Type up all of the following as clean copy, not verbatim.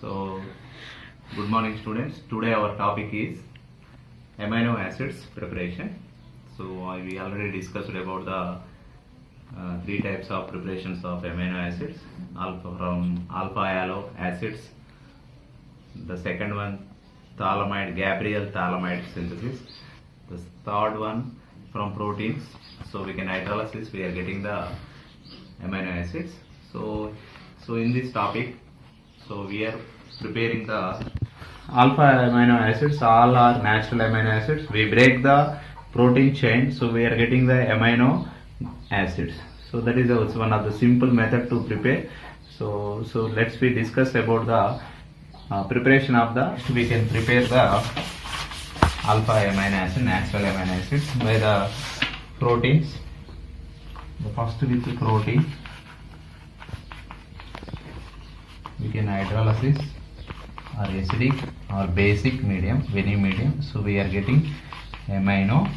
So, good morning students. Today our topic is amino acids preparation. So, we already discussed about the three types of preparations of amino acids. From alpha allo acids. The second one, thalamide, Gabriel thalamide synthesis. The third one from proteins. So we can hydrolysis. We are getting the amino acids. So in this topic, so we are preparing the alpha amino acids. All are natural amino acids. We break the protein chain, so we are getting the amino acids. So that is also one of the simple method to prepare. So let's we discuss about the preparation of the. We can prepare the alpha amino acid, natural amino acids by the proteins. The first with the protein, we can hydrolysis or acidic or basic medium, any medium. So we are getting amino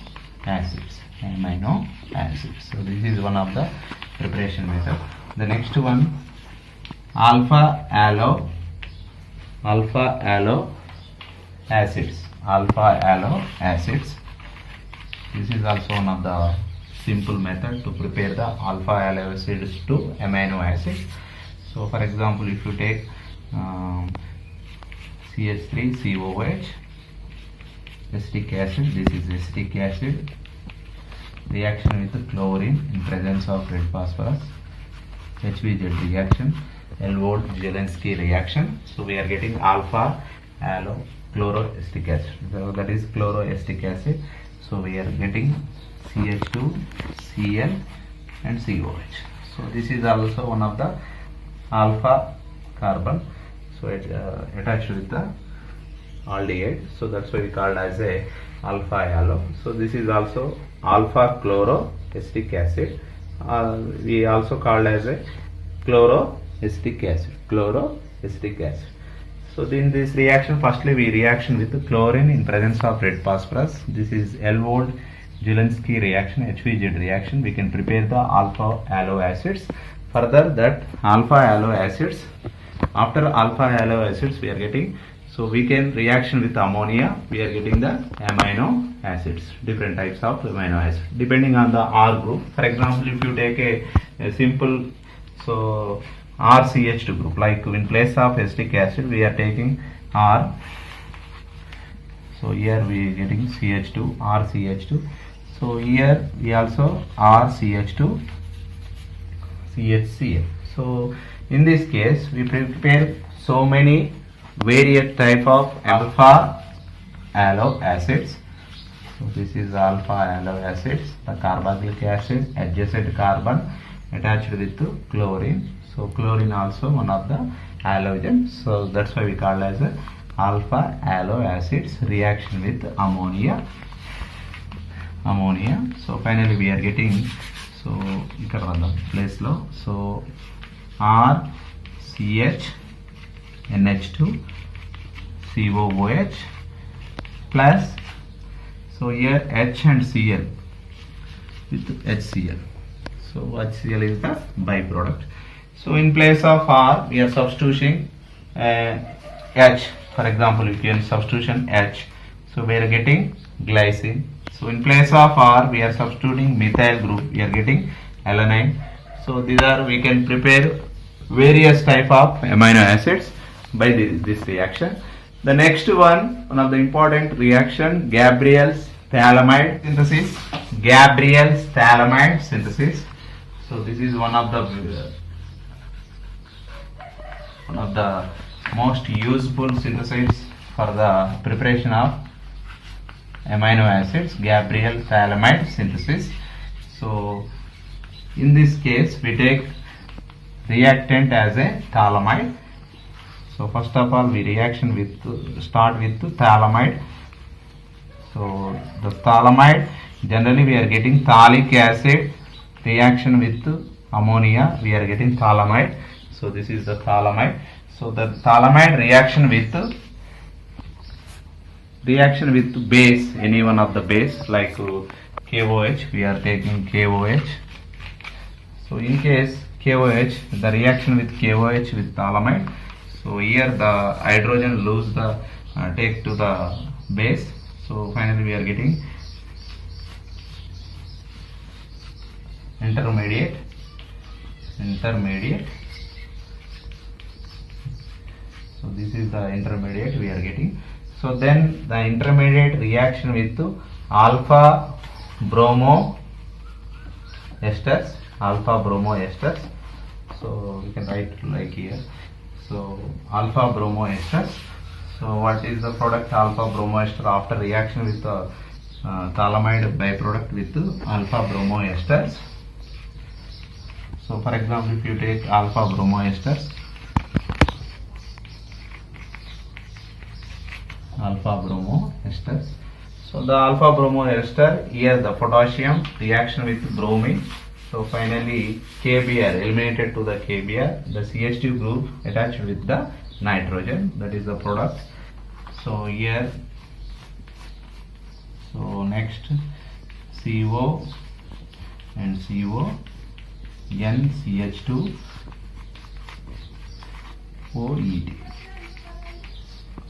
acids. So this is one of the preparation method. The next one, alpha allo acids. This is also one of the simple method to prepare the alpha allo acids to amino acids. So for example, if you take CH3COOH, acetic acid, this is acetic acid, reaction with chlorine in presence of red phosphorus, HVZ reaction, Elwood-Zielinski reaction. So we are getting alpha allo chloroacetic acid. So that is chloroacetic acid. So we are getting CH2, Cl and COH. So this is also one of the alpha carbon. So it attached with the aldehyde. So that's why we called as a alpha allo. So this is also alpha chloroacetic acid. We also called as a chloroacetic acid. So in this reaction, firstly we reaction with the chlorine in presence of red phosphorus. This is Elwood-Zielinski reaction, HVZ reaction. We can prepare the alpha allo acids. Further, that alpha allo acids, after alpha allo acids we are getting, so we can reaction with ammonia, we are getting the amino acids, different types of amino acids depending on the R group. For example, if you take a simple, so RCH2 group, like in place of acetic acid we are taking R. So here we are getting CH2, RCH2. So here we also RCH2, CHCl. So in this case we prepare so many various type of alpha allo acids. So this is alpha allo acids, the carboxylic acid, adjacent carbon attached with chlorine. So chlorine also one of the halogen. So that's why we call as a alpha allo acids reaction with ammonia. So finally we are getting, so ఇక్కడ వద్దాం place లో, so RCH NH2 COOH plus, so here H and Cl with HCl. So HCl is the byproduct. So in place of R we are substituting H. For example, if you substitution H, so we are getting glycine. So in place of R we are substituting methyl group, we are getting alanine. So these are, we can prepare various type of amino acids by this reaction. The next one of the important reaction, Gabriel's thalamide synthesis. So this is one of the most useful synthesis for the preparation of amino acids, Gabriel thalamide synthesis. So in this case we take reactant as a thalamide. So first of all we start with thalamide. So the thalamide, generally we are getting phthalic acid reaction with ammonia, we are getting thalamide. So this is the thalamide. So the thalamide reaction with base, any one of the base, like KOH, we are taking KOH. So in case KOH, the reaction with KOH with thalamide, So here the hydrogen lose the take to the base. So finally we are getting intermediate. So this is the intermediate we are getting. So then the intermediate reaction with alpha bromo esters. So we can write like here. So alpha bromo esters. So what is the product alpha bromo ester after reaction with the phthalimide byproduct with alpha bromo esters? So for example, if you take alpha bromo esters, so the alpha bromo ester, here the potassium reaction with bromine. So finally KBr eliminated to the KBr, the CH2 group attached with the nitrogen, that is the product. So here, so next CO and CO, NCH2 OET.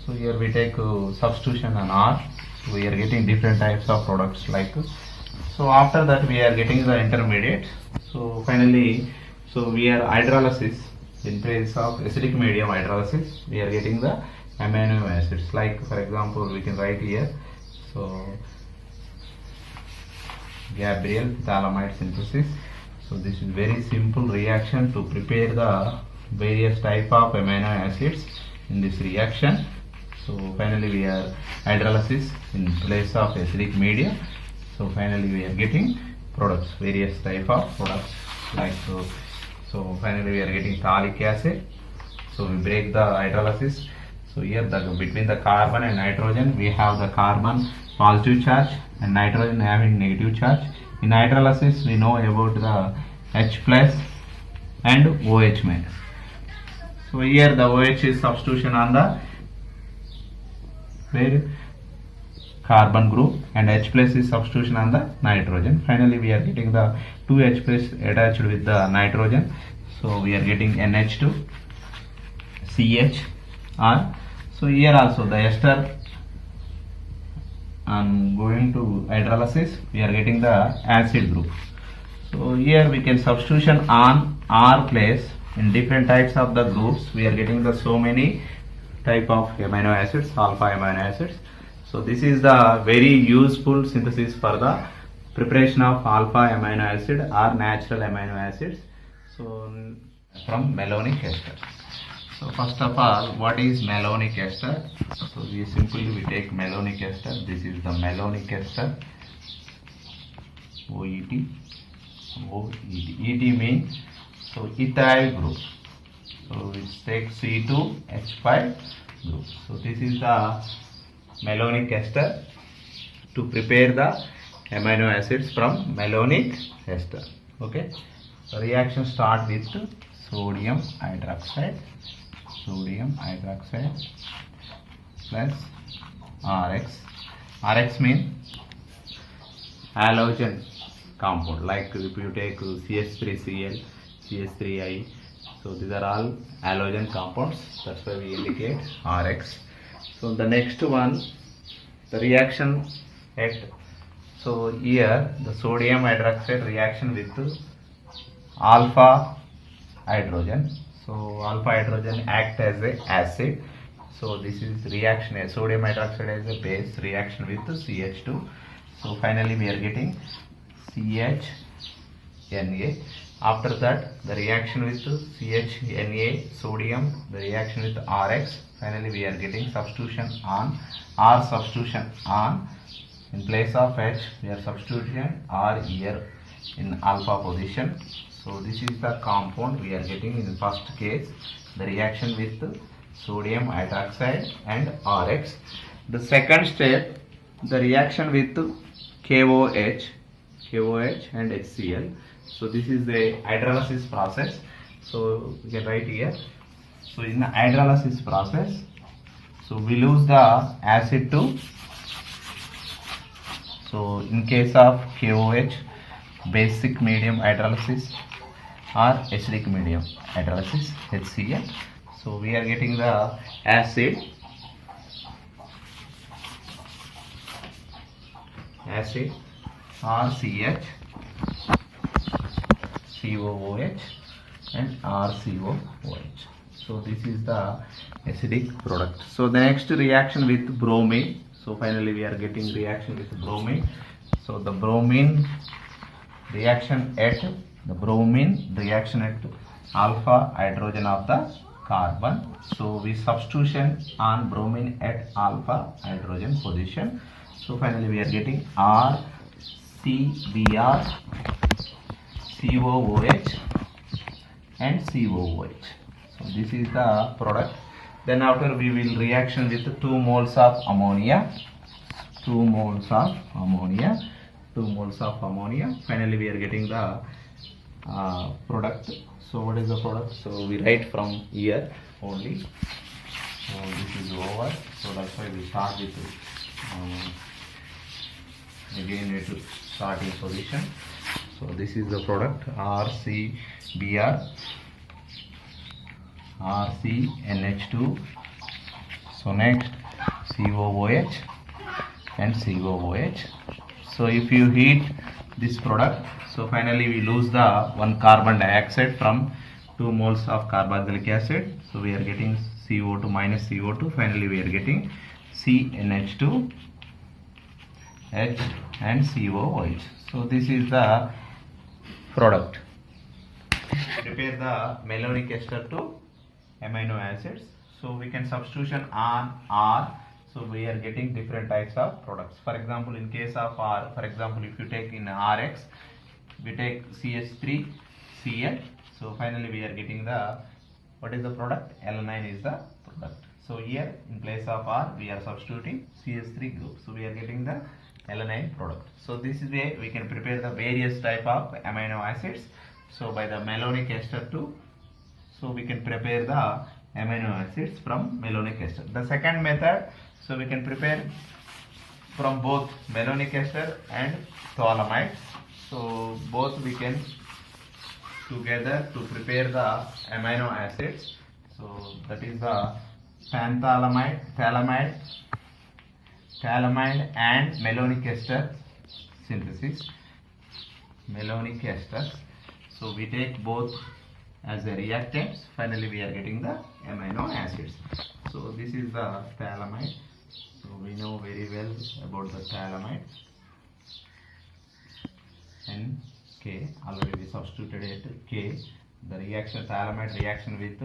So here we take substitution on R. So we are getting different types of products like. So after that we are getting the intermediate. So finally, so we are hydrolysis in place of acidic medium hydrolysis. We are getting the amino acids. Like for example, we can write here. So Gabriel phthalimide synthesis. So this is very simple reaction to prepare the various type of amino acids in this reaction. So finally we are hydrolysis in place of acidic media. So finally we are getting products, various type of products like so finally we are getting phthalic acid. So we break the hydrolysis. So here between the carbon and nitrogen we have the carbon positive charge and nitrogen having negative charge. In hydrolysis we know about the H plus and OH minus. So here the OH is substitution on the carbon group and H plus is substitution on the nitrogen. Finally we are getting the 2H plus attached with the nitrogen. So we are getting NH2 CHR. So here also the ester on going to hydrolysis we are getting the acid group. So here we can substitution on R place in different types of the groups. We are getting the so many type of amino acids, alpha amino acids. So this is the very useful synthesis for the preparation of alpha amino acid or natural amino acids. So from malonic ester. So first of all, what is malonic ester? So we simply take malonic ester. This is the malonic ester. OET. ET means so ethyl group. So it takes C2H5 group. So this is the malonic ester to prepare the amino acids from malonic ester. Okay. So reaction start with sodium hydroxide plus RX. RX means halogen compound, like if you take CH3Cl, CH3I. So these are all halogen compounds, that's why we indicate RX. So the next one, the reaction at, so here the sodium hydroxide reaction with alpha hydrogen. So alpha hydrogen act as a acid. So this is reaction, sodium hydroxide as a base reaction with CH2. So finally we are getting CHNA. After that the reaction with CHNA sodium, the reaction with RX. Finally we are getting substitution on R, substitution on, in place of H we are substituting R here in alpha position. So this is the compound we are getting in the first case, the reaction with sodium hydroxide and RX. The second step, the reaction with KOH and HCl. So this is the hydrolysis process. So we can write here. So in the hydrolysis process, so we lose the acid to, so in case of KOH, basic medium hydrolysis or acidic medium hydrolysis, HCl. So we are getting the acid RCH, COOH and RCOOH. So this is the acidic product. So the next reaction with bromine. So finally we are getting reaction with bromine. So the bromine reaction at alpha hydrogen of the carbon. So we substitution on bromine at alpha hydrogen position. So finally we are getting RCBr, COOH and COOH. So this is the product. Then after we will reaction with 2 moles of ammonia. 2 moles of ammonia. Finally we are getting the product. So what is the product? So we write from here only. So this is over. So that's why we start with again we have to start in solution. So this is the product RCBr, RCNH2. So next COOH and COOH. So if you heat this product, so finally we lose the 1 carbon dioxide from 2 moles of carboxylic acid. So we are getting CO2 minus CO2. Finally we are getting CNH2, H and COOH. So this is the product. Prepare the malonic ester to amino acids. So we can substitution on R. So we are getting different types of products. For example, in case of R, for example, if you take in RX, we take CH3Cl. So finally we are getting the, what is the product? Alanine is the product. So here in place of R, we are substituting CH3 group. So we are getting the alanine product. So this is where we can prepare the various type of amino acids. So by the malonic ester too, so we can prepare the amino acids from malonic ester. The second method, so we can prepare from both malonic ester and phthalamide. So both we can together to prepare the amino acids. So that is the phthalamide and malonic ester synthesis. Malonic esters. So we take both as the reactants. Finally we are getting the amino acids. So this is the phthalamide. So we know very well about the phthalamide. NK, already we substituted it K. The reaction phthalamide reaction with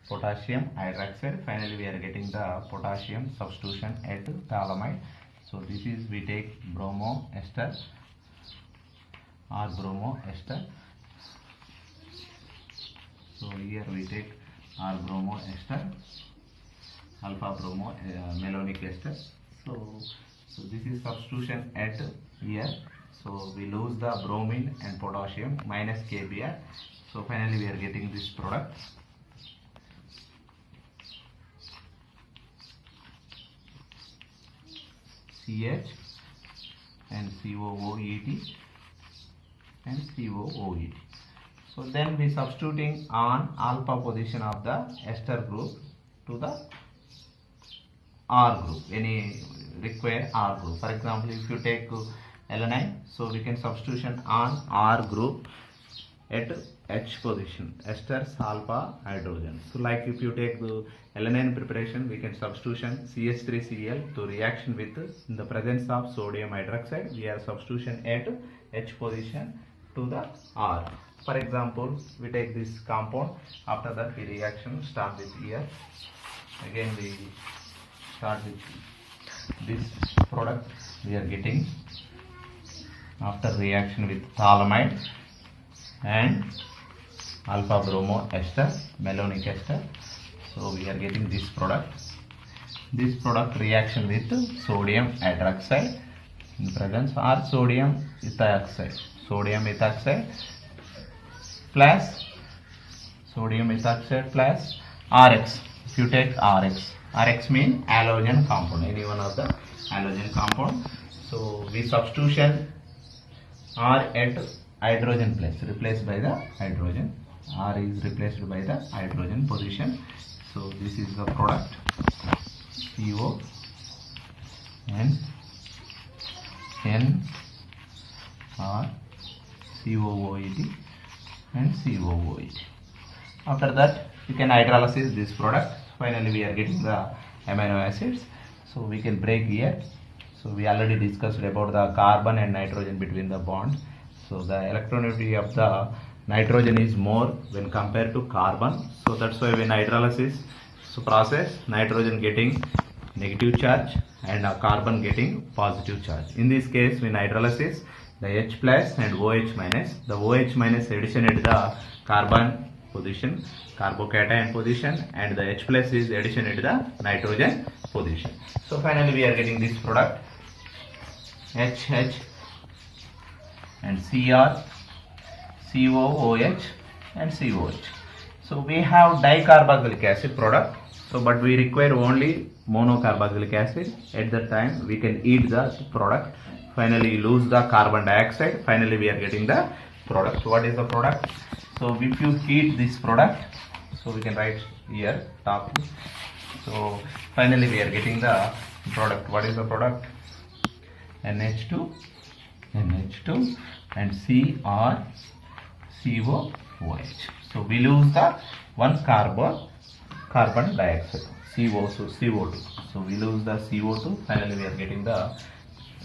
potassium hydroxide. Finally we are getting the potassium substitution at phthalamide. So this is we take bromo ester or bromo ester. So here we take R bromo ester, alpha bromo malonic ester. So this is substitution at here. So we lose the bromine and potassium minus KBr. So finally we are getting this product. CH and COOET and COOET. So then we substituting on alpha position of the ester group to the R group, any required R group. For example, if you take alanine, so we can substitution on R group at H position, esters alpha hydrogen. So like if you take the alanine preparation, we can substitution CH3Cl to reaction with, in the presence of sodium hydroxide, we are substitution at H position to the R. For example, we take this compound, after that we reaction start with here. Again we start with this product we are getting after reaction with phthalamide and alpha bromo ester, malonic ester. So we are getting this product. This product reaction with sodium hydroxide in presence or sodium ethoxide. Sodium ethoxide plus RX. If you take RX means halogen compound, any one of the halogen compound. So we substitution R at hydrogen place, replaced by the hydrogen. R is replaced by the hydrogen position. So this is the product CO and N R COOET and COOET. After that you can hydrolysis this product. Finally we are getting the amino acids. So we can break here. So we already discussed about the carbon and nitrogen between the bond. So the electronegativity of the nitrogen is more when compared to carbon. So that's why when hydrolysis process, nitrogen getting negative charge and carbon getting positive charge. In this case, when hydrolysis, the H plus and OH minus, the OH minus addition at the carbon position, carbocation position, and the H plus is addition at the nitrogen position. So finally we are getting this product HH and Cr, COOH and COH. So we have dicarboxylic acid product. So but we require only monocarboxylic acid. At that time we can eat the product. Finally lose the carbon dioxide. Finally we are getting the product. What is the product? So if you heat this product, so we can write here top. So finally we are getting the product. What is the product? NH2 and CrCOOH. So we lose the one carbon dioxide CO2. So we lose the CO2. Finally we are getting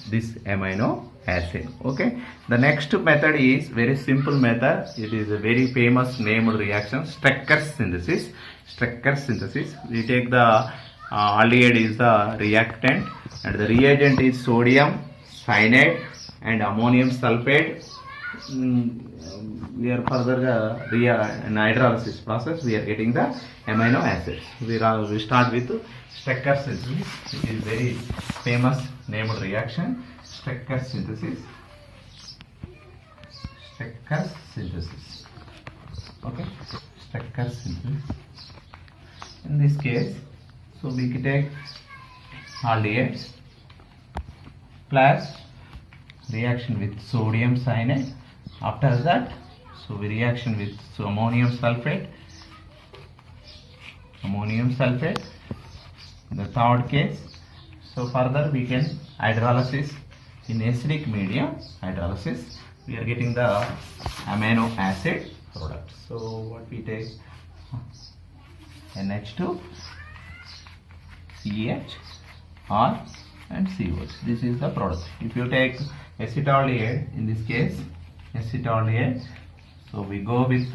this amino acid. Okay. The next method is very simple method. It is a very famous named reaction, Strecker's synthesis. Strecker's synthesis. We take the aldehyde is the reactant and the reagent is sodium cyanide and ammonium sulfate. We are further in hydrolysis process. We are getting the amino acids. We start with Strecker's synthesis. It is very famous named reaction. Strecker's synthesis. Strecker's synthesis. Okay. Strecker's synthesis. In this case, so we can take aldehydes plus reaction with sodium cyanide. After that, so we reaction with ammonium sulfate. The third case, so further we can hydrolysis in acidic medium. Hydrolysis, we are getting the amino acid product. So what we take? NH2, CH, R and COH. This is the product. If you take acetaldehyde, in this case acetaldehyde, so we go with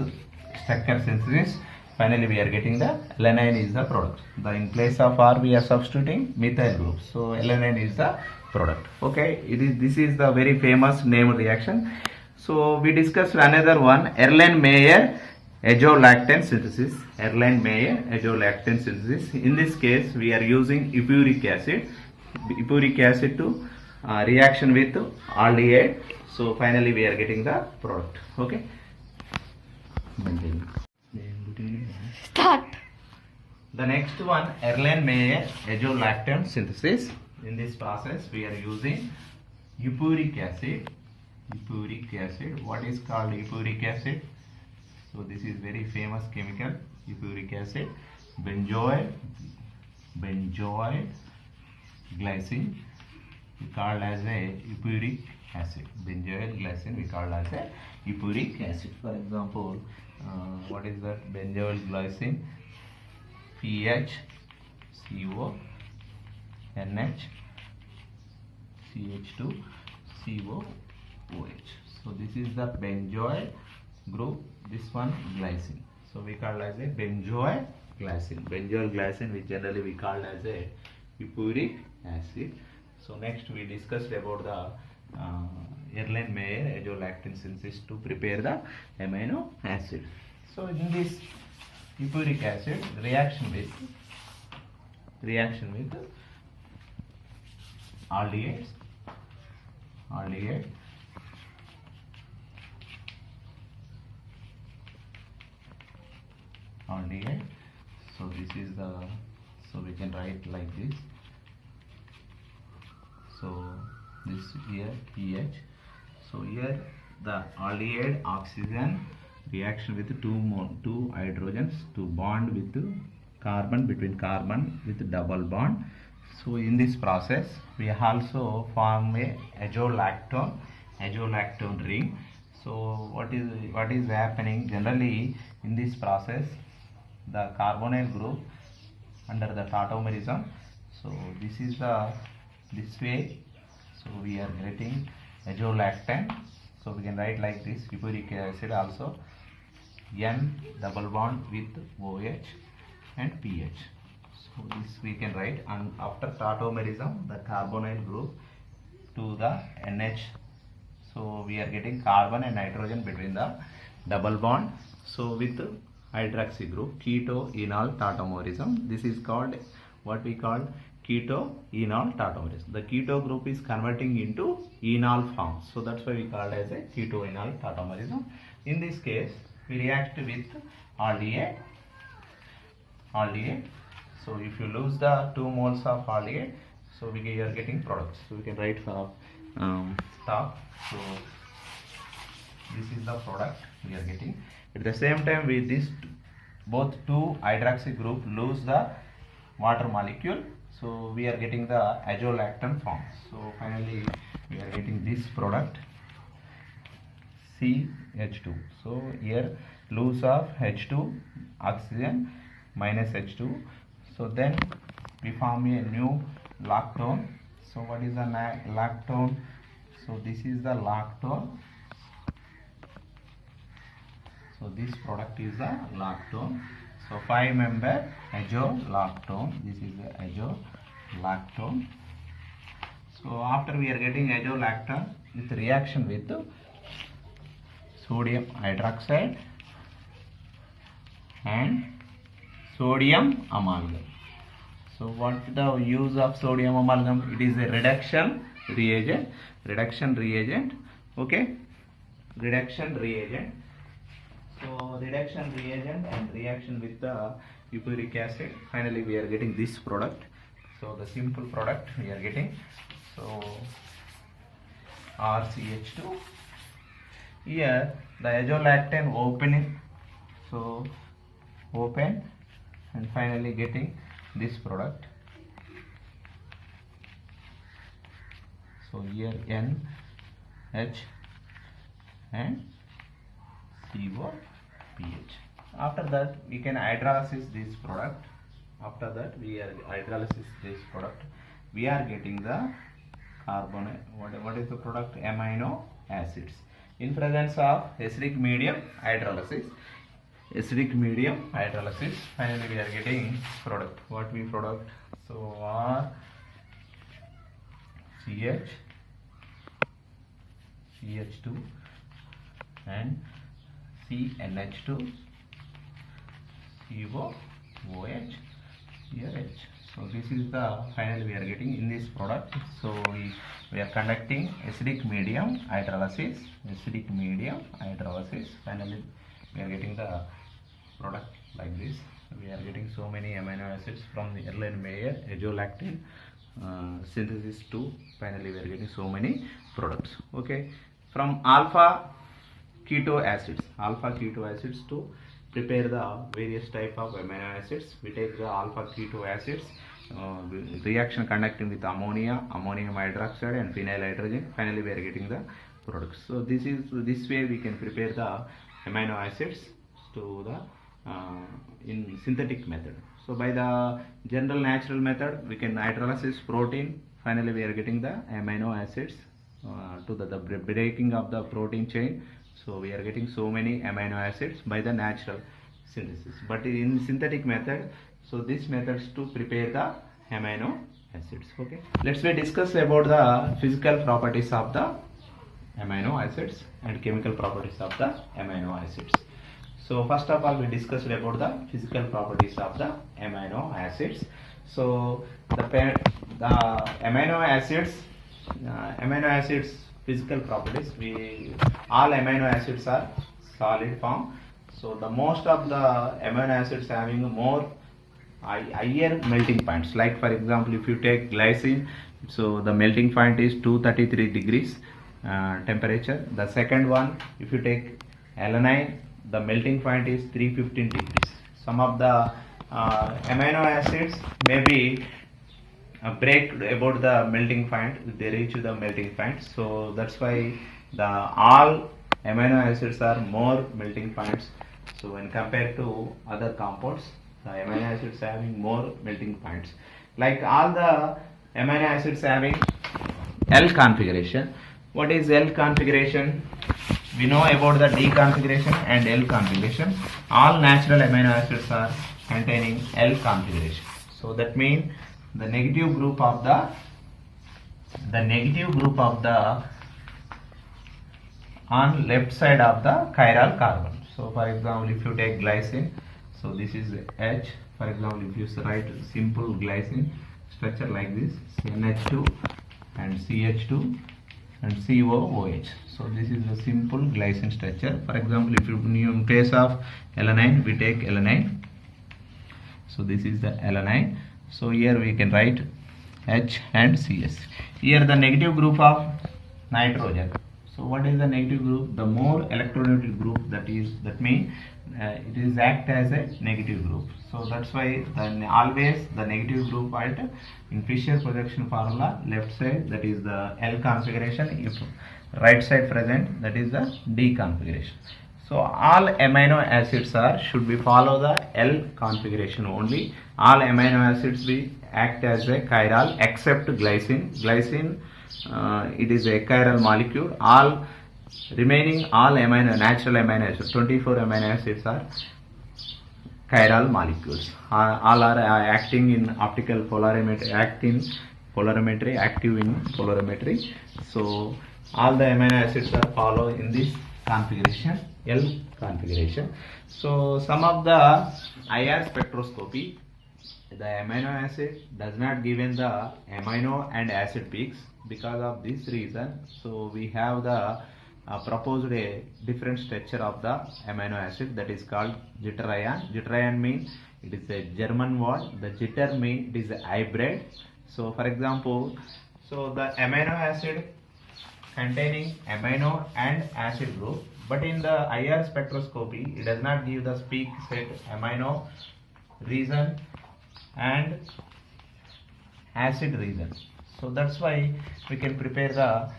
Strecker's synthesis. Finally we are getting the alanine is the product. In place of R we are substituting methyl group. So alanine is the product. Okay, this is the very famous named reaction. So we discussed another one, Erlenmeyer azolactane synthesis. Erlenmeyer azolactane synthesis. In this case we are using epuric acid to reaction with aldehyde. So finally we are getting the product. Okay. Start. The next one, Erlenmeyer azolactane synthesis. In this process we are using epuric acid. What is called epuric acid? So this is very famous chemical, epuric acid. Benzoyl glycine we called as a epuric acid. Benzoyl glycine we called as a epuric acid. For example, what is that? Benzoyl glycine, PHCO NH CH2 COOH. So this is the benzoyl group, this one glycine. So we call as a benzoyl glycine. Benzoyl glycine which generally we call as a epuric acid. So next we discussed about the Erlenmeyer azolactane synthesis to prepare the amino acid. So in this epuric acid reaction with aldehyde. So this is so we can write like this. So this here pH. So here the aldehyde oxygen reaction with two hydrogens to bond with carbon, between carbon with double bond. So in this process we also form a azolactone ring. So what is happening generally in this process, the carbonyl group under the tautomerism, so this is this way, so we are getting azolactane. So we can write like this: sulfuric acid also N double bond with OH and pH. So this we can write, and after tautomerism the carbonyl group to the NH, so we are getting carbon and nitrogen between the double bond, so with hydroxy group, keto-enol tautomerism. This is called what we call keto-enol tautomerism. The keto group is converting into enol form, so that's why we call it as a keto-enol tautomerism. In this case we react with aldehyde. So if you lose the 2 moles of aldehyde, so we are getting products. So we can write for top. So this is the product we are getting. At the same time, with this both two hydroxy group lose the water molecule, so we are getting the azolactane form. So finally we are getting this product CH2. So here loss of H2, oxygen minus H2. So then we form a new lactone. So what is the lactone? So this is the lactone. So this product is the lactone. So 5-member azolactone. This is the azolactone. So after we are getting azolactone with reaction with sodium hydroxide and sodium amalgam. So what the use of sodium amalgam? It is a reduction reagent. Okay, reduction reagent. So reduction reagent and reaction with the sulfuric acid. Finally we are getting this product. So the simple product we are getting. So RCH2. Here the azolactane opening. So open and finally getting this product. So here N, H and CO, pH. After that we can hydrolysis this product. After that we are hydrolysis this product. We are getting the carbon. What is the product? Amino acids. In presence of acidic medium hydrolysis. Finally we are getting product. What we product? So R CH CH2 and CNH2 CO OH here H. So this is the finally we are getting in this product. So we are conducting acidic medium hydrolysis. Finally we are getting the product like this. We are getting so many amino acids from the Erlenmeyer azolactane synthesis to finally we are getting so many products. Okay, from alpha keto acids to prepare the various type of amino acids. We take the alpha keto acids, reaction conducting with ammonium hydroxide and phenyl hydrogen. Finally we are getting the products. So this way we can prepare the amino acids to the in synthetic method. So by the general natural method we can hydrolysis protein. Finally we are getting the amino acids to the breaking of the protein chain. So we are getting so many amino acids by the natural synthesis. But in synthetic method, so this methods to prepare the amino acids. Okay, let's discuss about the physical properties of the amino acids and chemical properties of the amino acids. So first of all we discussed about the physical properties of the amino acids. So the amino acids physical properties, all amino acids are solid form. So the most of the amino acids having more higher melting points. Like for example, if you take glycine, so the melting point is 233 degrees temperature. The second one, if you take alanine, the melting point is 315 degrees. Some of the amino acids may be break about the melting point, they reach the melting point. So that's why the all amino acids are more melting points. So when compared to other compounds, the amino acids having more melting points. Like all the amino acids having L configuration. What is L configuration? We know about the D configuration and L configuration. All natural amino acids are containing L configuration. So that means the negative group of the on left side of the chiral carbon. So for example, if you take glycine, so this is H. For example, if you write simple glycine structure like this, NH2 and CH2 and COOH. So this is the simple glycine structure. For example, if you in place of alanine, we take alanine. So this is the alanine. So here we can write H and CS. Here the negative group of nitrogen. So what is the negative group? The more electronegative group, that means it is act as a negative group. So that's why always the negative group at in Fischer projection formula, left side, that is the L configuration. If right side present, that is the D configuration. So all amino acids should be follow the L configuration only. All amino acids will act as a chiral except glycine. Glycine it is a chiral molecule. All remaining natural amino acids, 24 amino acids are chiral molecules. All are acting in optical polarimetry, active in polarimetry. So all the amino acids are follow in this configuration, L configuration. So some of the IR spectroscopy, the amino acid does not given the amino and acid peaks. Because of this reason, so we have the proposed a different structure of the amino acid, that is called jitter ion. Jitter ion means it is a German word. The jitter means it is a hybrid. So for example, so the amino acid containing amino and acid group, but in the IR spectroscopy it does not give the peak set amino region and acid region. So that's why we can prepare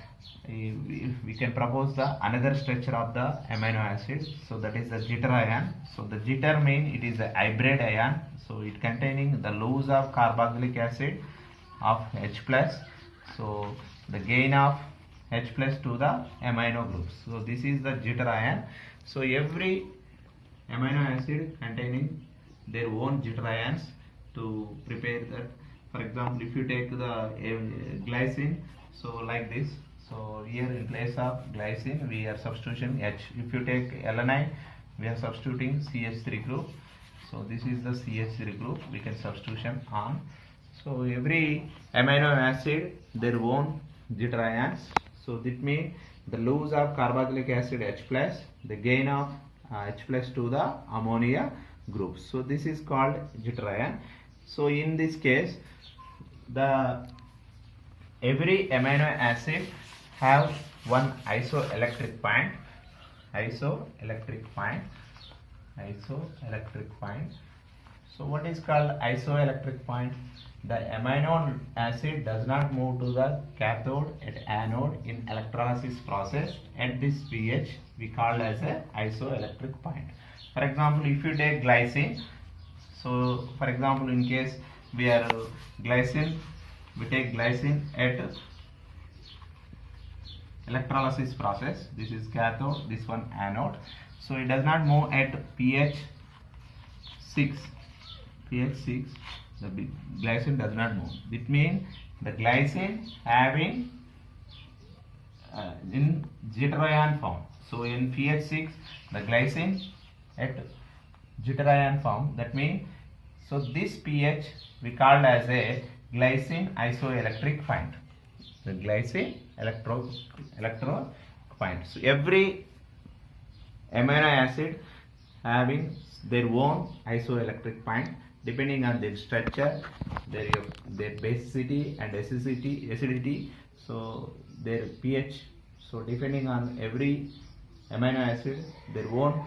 we can propose the another structure of the amino acid. So that is the jitter ion. So the jitter means it is a hybrid ion. So it containing the loose of carboxylic acid of H plus. So the gain of H plus to the amino groups. So this is the jitter ion. So every amino acid containing their own jitter ions to prepare that. For example, if you take the glycine, so like this. So here in place of glycine we are substituting H. If you take alanine, we are substituting CH3 group. So this is the CH3 group, we can substitution on. So every amino acid their own jitter ions. So that means the loss of carboxylic acid H plus, the gain of H plus to the ammonia group. So this is called jitter ion. So in this case, the every amino acid have one isoelectric point. So what is called isoelectric point? The amino acid does not move to the cathode at anode in electrolysis process. At this pH we call as a isoelectric point. For example, if you take glycine, so for example in case we are glycine, we take glycine at electrolysis process. This is cathode, this one anode. So it does not move at pH 6. The glycine does not move. It means the glycine having in jitter ion form. So in pH 6, the glycine at jitter ion form. That means, so this pH we called as a glycine isoelectric point. The glycine electro point. So every amino acid having their own isoelectric point depending on their structure, their basicity and acidity, so their pH. So depending on every amino acid their own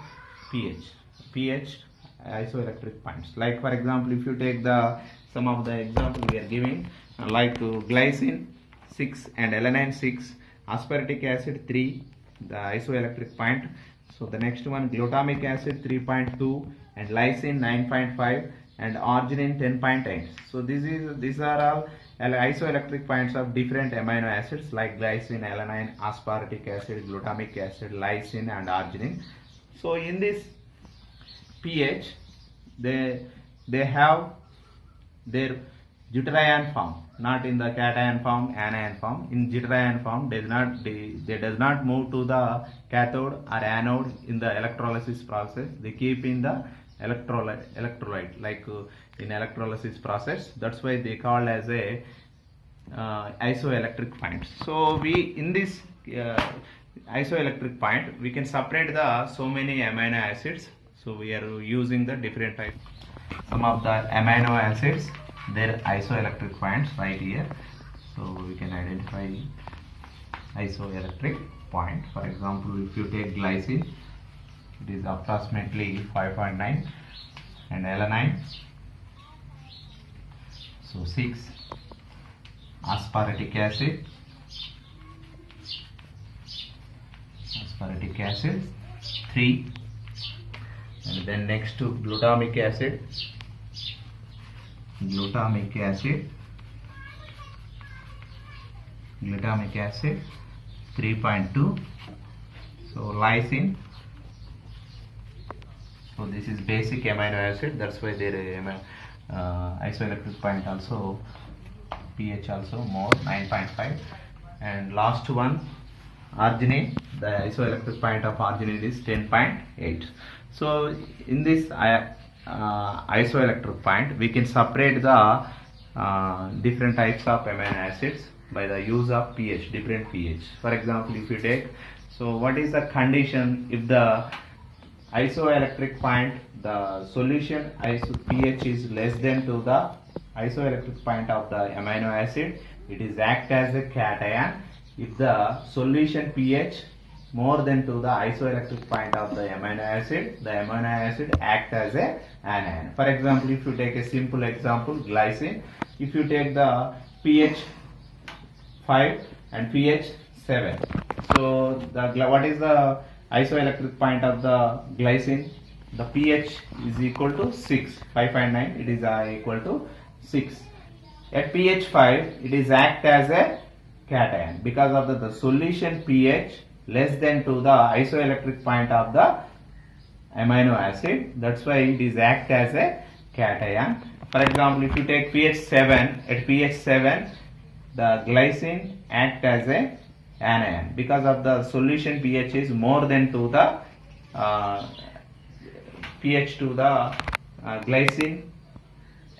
pH isoelectric points. Like for example, if you take the some of the example we are giving, like glycine 6 and alanine 6, aspartic acid 3, the isoelectric point. So the next one, glutamic acid 3.2 and lysine 9.5 and arginine 10.8. So these are all isoelectric points of different amino acids like glycine, alanine, aspartic acid, glutamic acid, lysine and arginine. So in this pH, they have their deuterion form, not in the cation form, anion form. In deuterion form, they does not move to the cathode or anode in the electrolysis process. They keep in the electrolyte like in electrolysis process. That's why they called as a isoelectric points. So we in this isoelectric point we can separate the so many amino acids. So we are using the different type. Some of the amino acids, their isoelectric points right here. So we can identify isoelectric point. For example, if you take glycine, it is approximately 5.9 and alanine, so 6, aspartic acid 3, and then next to glutamic acid 3.2, so lysine. So this is basic amino acid, that's why their isoelectric point also pH also more 9.5. And last one, arginine, the isoelectric point of arginine is 10.8. So in this isoelectric point we can separate the different types of amino acids by the use of pH, different pH. For example, if you take, so what is the condition if the isoelectric point, the solution pH is less than to the isoelectric point of the amino acid, it is act as a cation. If the solution pH more than to the isoelectric point of the amino acid act as a anion. For example, if you take a simple example, glycine, if you take the pH 5 and pH 7, so what is the isoelectric point of the glycine? The pH is equal to 6, 5.9, it is equal to 6. At pH 5, it is act as a cation because of the solution pH less than to the isoelectric point of the amino acid. That's why it is act as a cation. For example, if you take pH 7, at pH 7, the glycine act as a anion because of the solution pH is more than to the pH to the glycine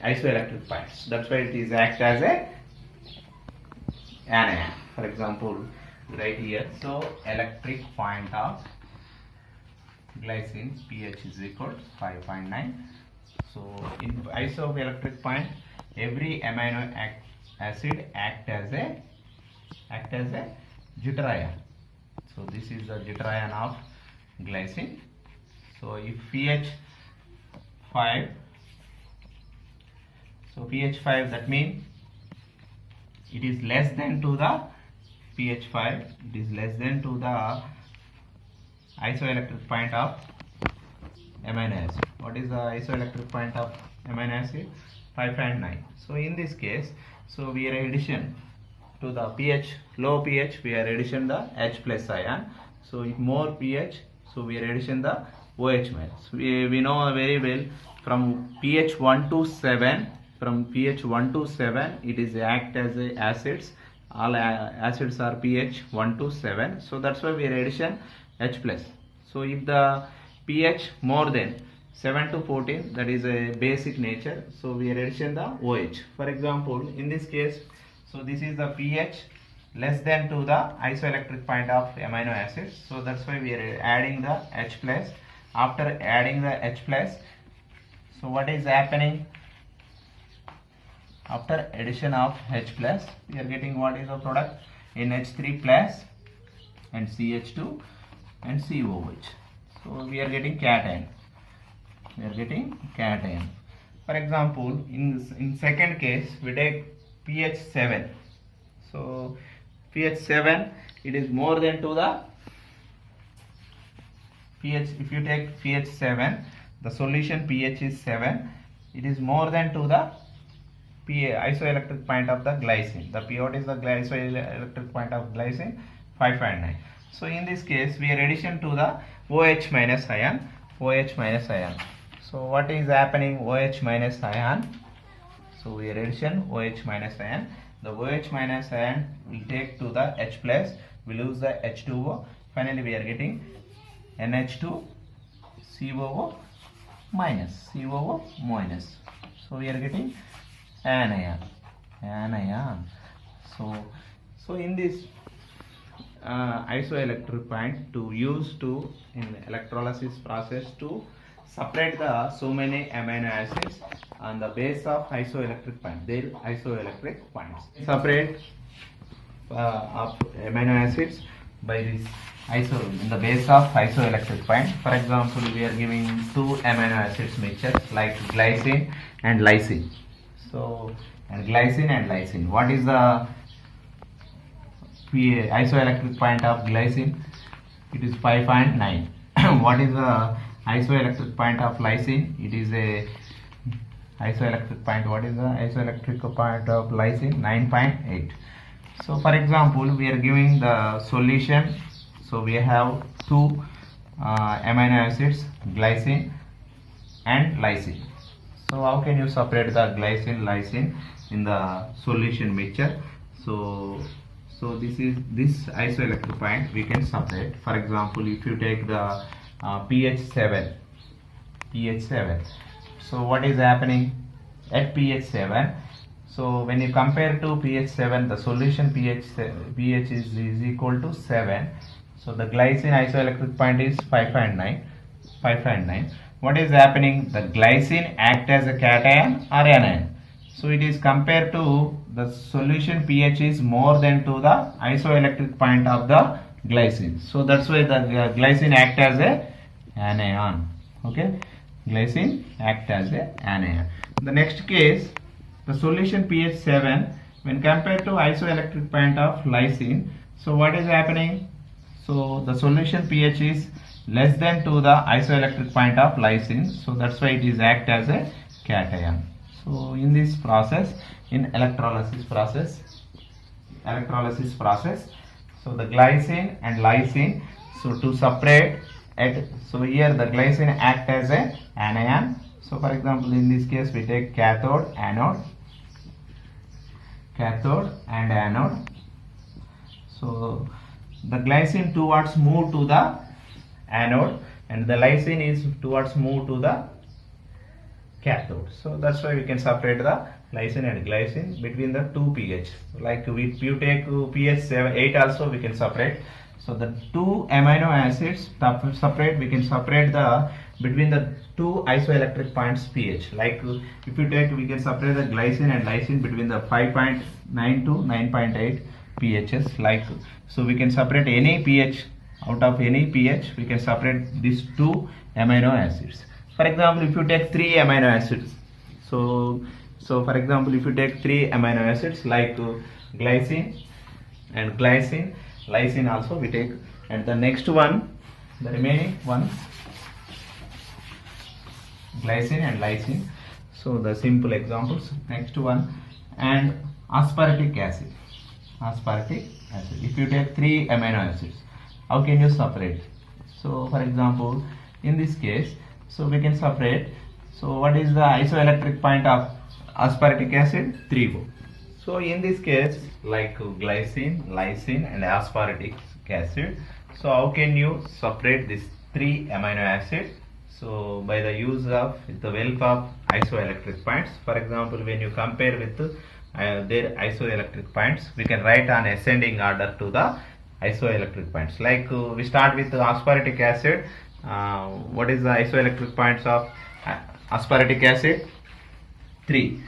isoelectric points. That's why it is act as a anion. For example, right here, so electric point of glycine pH is equal to 5.9. so in isoelectric point every amino acid act as a deuterion. So this is the deuterion of glycine. So if pH 5, so pH 5, that means it is less than to the pH 5, it is less than to the isoelectric point of amino acid. What is the isoelectric point of amino acid? 5.9. So in this case, so we are addition to the pH, low pH, we are addition the H plus ion. So if more pH, so we are addition the OH minus. We know very well from pH 1 to 7, from pH 1 to 7, it is act as a acids. All acids are pH 1 to 7. So that's why we are addition H plus. So if the pH more than 7 to 14, that is a basic nature. So we are addition the OH. For example, in this case, so this is the pH less than to the isoelectric point of amino acids. So that's why we are adding the H plus. After adding the H plus, so what is happening? After addition of H plus, we are getting what is the product? NH3 plus and CH2 and COH. So we are getting cation. We are getting cation. For example, in second case, we take pH 7. So pH 7, it is more than to the pH. If you take pH 7, the solution pH is 7. It is more than to the isoelectric point of the glycine. What is the isoelectric point of glycine? 5.9. So in this case, we are addition to the OH minus ion. OH minus ion. So what is happening? OH minus ion. So we are addition OH minus ion. The OH minus ion will take to the H plus. We lose the H2O. Finally, we are getting NH2 COO minus. COO minus. So we are getting anion. Anion. So in this isoelectric point to use to in electrolysis process to separate the so many amino acids on the base of isoelectric point, their isoelectric points. Separate of amino acids by this in the base of isoelectric point. For example, we are giving two amino acids mixtures like glycine and lysine. So and glycine and lysine. What is the isoelectric point of glycine? It is 5.9. What is the isoelectric point of lysine? It is a isoelectric point. What is the isoelectric point of lysine? 9.8. So for example, we are giving the solution. So we have two amino acids, glycine and lysine. So how can you separate the glycine, lysine in the solution mixture? So this isoelectric point we can separate. For example, if you take the pH 7, so what is happening at pH 7? So when you compare to pH 7, the solution pH is equal to 7. So the glycine isoelectric point is 5.9. What is happening? The glycine act as a cation or anion. So it is compared to the solution pH is more than to the isoelectric point of the glycine. So that's why the glycine act as a anion. Okay, glycine act as a anion. The next case, the solution pH 7 when compared to isoelectric point of lysine. So what is happening? So the solution pH is less than to the isoelectric point of lysine. So that's why it is act as a cation. So in this process, in electrolysis process, so the glycine and lysine, so to separate it, so here the glycine act as a anion. So for example, in this case we take cathode and anode. So the glycine towards move to the anode and the lysine is towards move to the cathode. So that's why we can separate the lysine and glycine between the two pH. Like if you take pH 8 also we can separate. So the two amino acids separate, we can separate the between the two isoelectric points pH. Like if you take, we can separate the glycine and lysine between the 5.9 to 9.8 pHs. Like so we can separate any pH. Out of any pH we can separate these two amino acids. For example, if you take 3 amino acids, so for example, if you take 3 amino acids like glycine and glycine, lysine also we take, and the next one, the remaining one, glycine and lysine. So the simple examples. Next one, and aspartic acid. If you take 3 amino acids, how can you separate? So for example, in this case, so we can separate. So what is the isoelectric point of aspartic acid? 3O. So in this case, like glycine, lysine and aspartic acid, so how can you separate these 3 amino acids? So by the use of the help of isoelectric points. For example, when you compare with their isoelectric points, we can write on ascending order to the isoelectric points. Like we start with aspartic acid. What is the isoelectric points of aspartic acid? 3,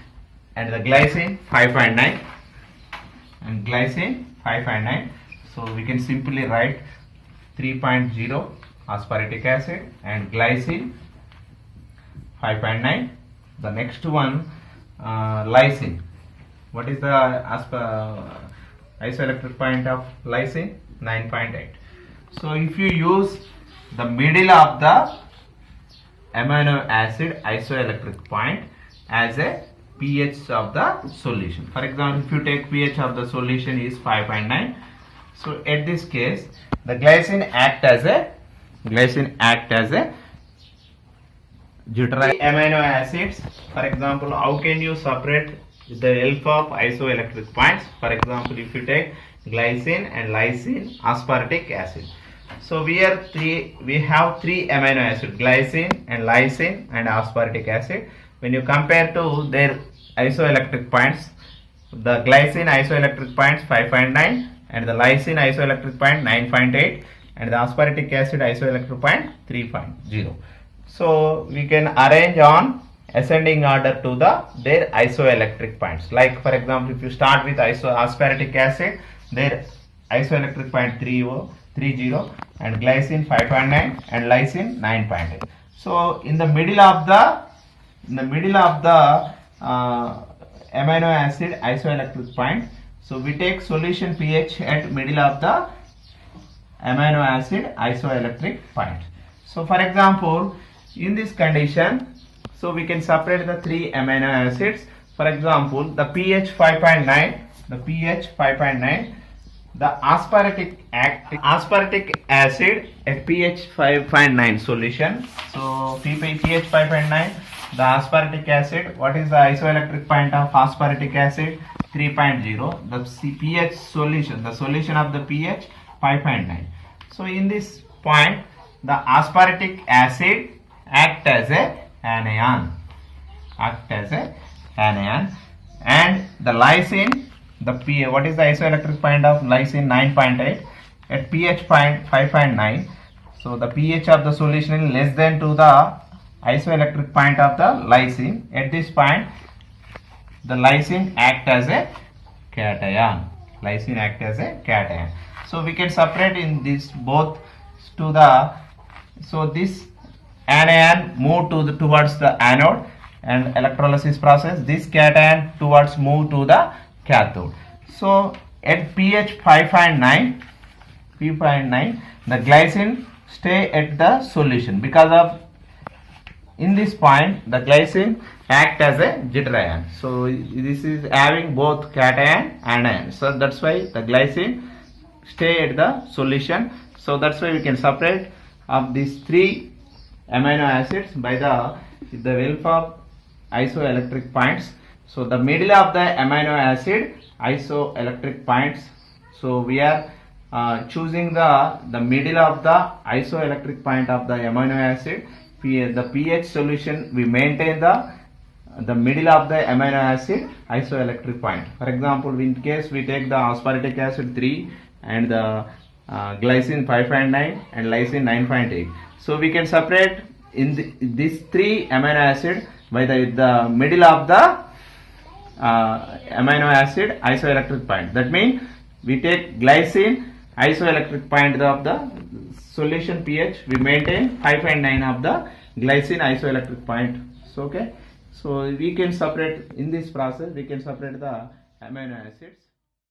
and the glycine 5.9, and glycine 5.9. So we can simply write 3.0 aspartic acid, and glycine 5.9. The next one, lysine. What is the isoelectric point of lysine? 9.8. So if you use the middle of the amino acid isoelectric point as a pH of the solution. For example, if you take pH of the solution is 5.9. So at this case, the glycine act as a deuteric amino acids. For example, how can you separate the help of isoelectric points? For example, if you take glycine and lysine aspartic acid. So we have three amino acids, glycine and lysine and aspartic acid. When you compare to their isoelectric points, the glycine isoelectric points 5.9 and the lysine isoelectric point 9.8 and the aspartic acid isoelectric point 3.0. So we can arrange on ascending order to their isoelectric points. Like for example, if you start with aspartic acid, their isoelectric point 30 and glycine 5.9 and lysine 9.8. So in the middle of the amino acid isoelectric point, so we take solution pH at middle of the amino acid isoelectric point. So for example, in this condition, so we can separate the three amino acids. For example, the pH 5.9, the aspartic acid at pH 5.9 solution. So pH 5.9, the aspartic acid, what is the isoelectric point of aspartic acid? 3.0. The pH solution, the solution of the pH 5.9. So in this point, the aspartic acid act as a anion, and the lysine, the pH, what is the isoelectric point of lysine? 9.8 at pH 5.9. So the pH of the solution is less than to the isoelectric point of the lysine. At this point, the lysine act as a cation. So we can separate in this both to the, so this anion move towards the anode and electrolysis process, this cation towards move to the cathode. So at pH 5.9, the glycine stay at the solution because of, in this point the glycine act as a deuterion. So this is having both cation and anion. So that's why the glycine stay at the solution. So that's why we can separate of these three amino acids by the help of isoelectric points. So the middle of the amino acid isoelectric points. So we are choosing the middle of the isoelectric point of the amino acid. The pH solution, we maintain the middle of the amino acid isoelectric point. For example, in case we take the aspartic acid 3 and the glycine 5.9 and lysine 9.8. So we can separate in these three amino acid by the middle of the amino acid isoelectric point. That means we take glycine isoelectric point of the solution pH, we maintain 5.9 of the glycine isoelectric point. So okay, so we can separate in this process, we can separate the amino acids.